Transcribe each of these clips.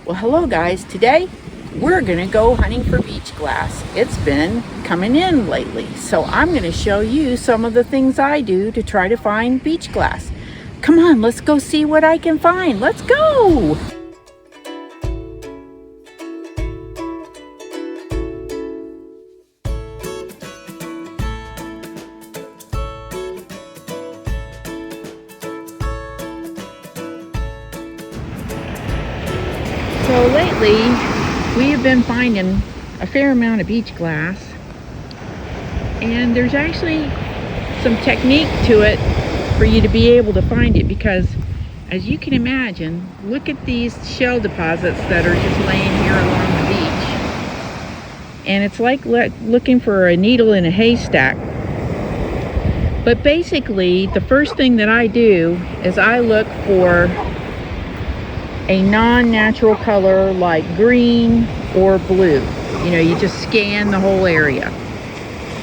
Well, hello guys. Today we're gonna go hunting for beach glass. It's been coming in lately, so I'm gonna show you some of the things I do to try to find beach glass. Come on, let's go see what I can find. Let's go! So lately, we have been finding a fair amount of beach glass, and there's actually some technique to it for you to be able to find it, because as you can imagine, look at these shell deposits that are just laying here along the beach, and it's like looking for a needle in a haystack. But basically, the first thing that I do is I look for a non-natural color like green or blue. You know, you just scan the whole area.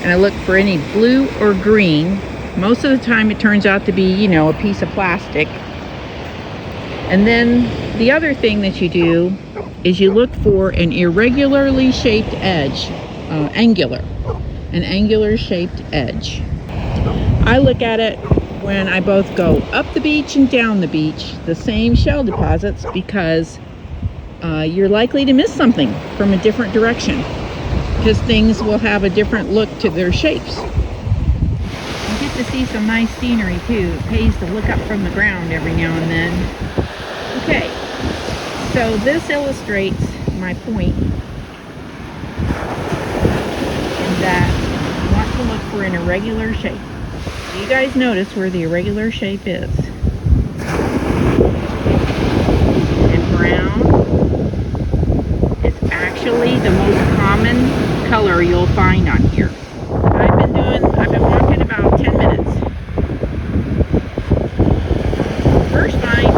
And I look for any blue or green. Most of the time it turns out to be, you know, a piece of plastic. And then the other thing that you do is you look for an irregularly shaped edge, an angular shaped edge. I look at it when I both go up the beach and down the beach, the same shell deposits, because you're likely to miss something from a different direction, because things will have a different look to their shapes. You get to see some nice scenery too. It pays to look up from the ground every now and then. Okay, so this illustrates my point in that you want to look for an irregular shape. You guys notice where the irregular shape is. And brown is actually the most common color you'll find on here. I've been walking about 10 minutes. First find.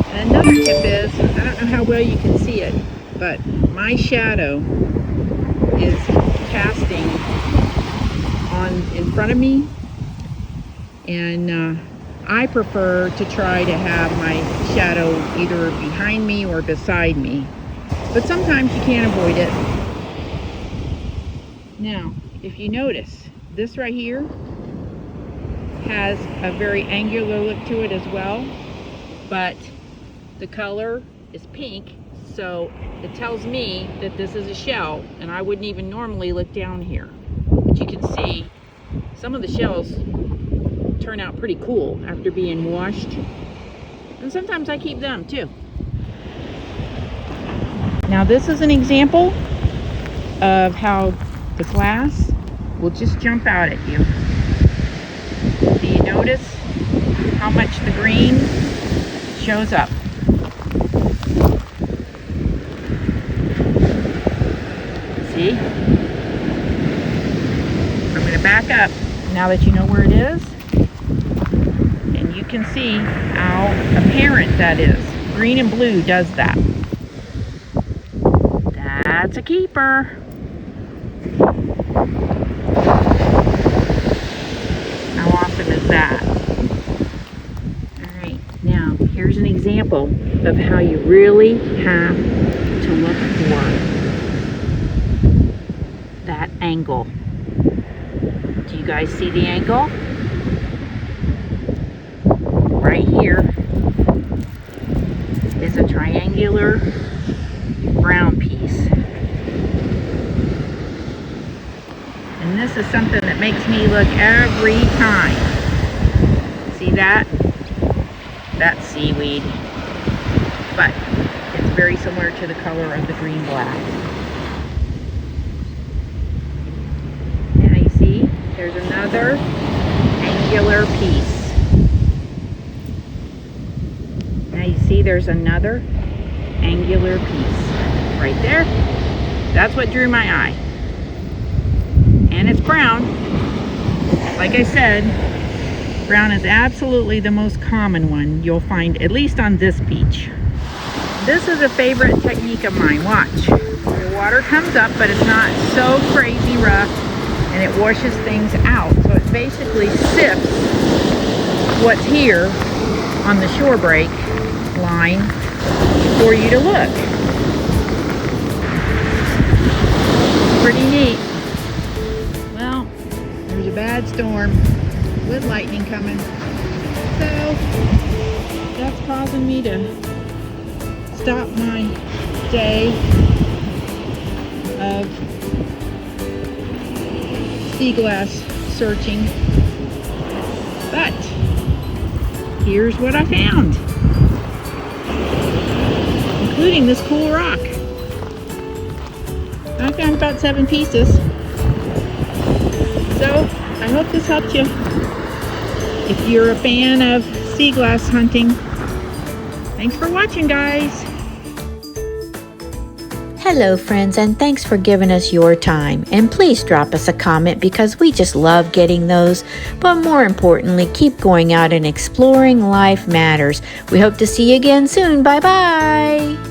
And another tip is, I don't know how well you can see it, but my shadow is casting in front of me, and I prefer to try to have my shadow either behind me or beside me, but sometimes you can't avoid it. Now, if you notice, this right here has a very angular look to it as well, but the color is pink, so it tells me that this is a shell, and I wouldn't even normally look down here. But you can see some of the shells turn out pretty cool after being washed, and sometimes I keep them too. Now this is an example of how the glass will just jump out at you. Do you notice how much the green shows up? See? I'm going to back up now that you know where it is, and you can see how apparent that is. Green and blue does that. That's a keeper. How awesome is that? Alright, now here's an example of how you really have to look for that angle. Do you guys see the angle? Right here is a triangular brown piece. And this is something that makes me look every time. See that? That's seaweed. But it's very similar to the color of the green glass. There's another angular piece. Now you see there's another angular piece right there. That's what drew my eye. And it's brown. Like I said, brown is absolutely the most common one you'll find, at least on this beach. This is a favorite technique of mine. Watch. The water comes up, but it's not so crazy rough, and it washes things out. So it basically sifts what's here on the shore break line for you to look. Pretty neat. Well, there's a bad storm with lightning coming. So that's causing me to stop my day of Seaglass searching. But here's what I found, including this cool rock. I found about 7 pieces. So I hope this helped you. If you're a fan of Seaglass hunting, thanks for watching, guys. Hello friends, and thanks for giving us your time. And please drop us a comment because we just love getting those. But more importantly, keep going out and exploring. Life matters. We hope to see you again soon. Bye bye.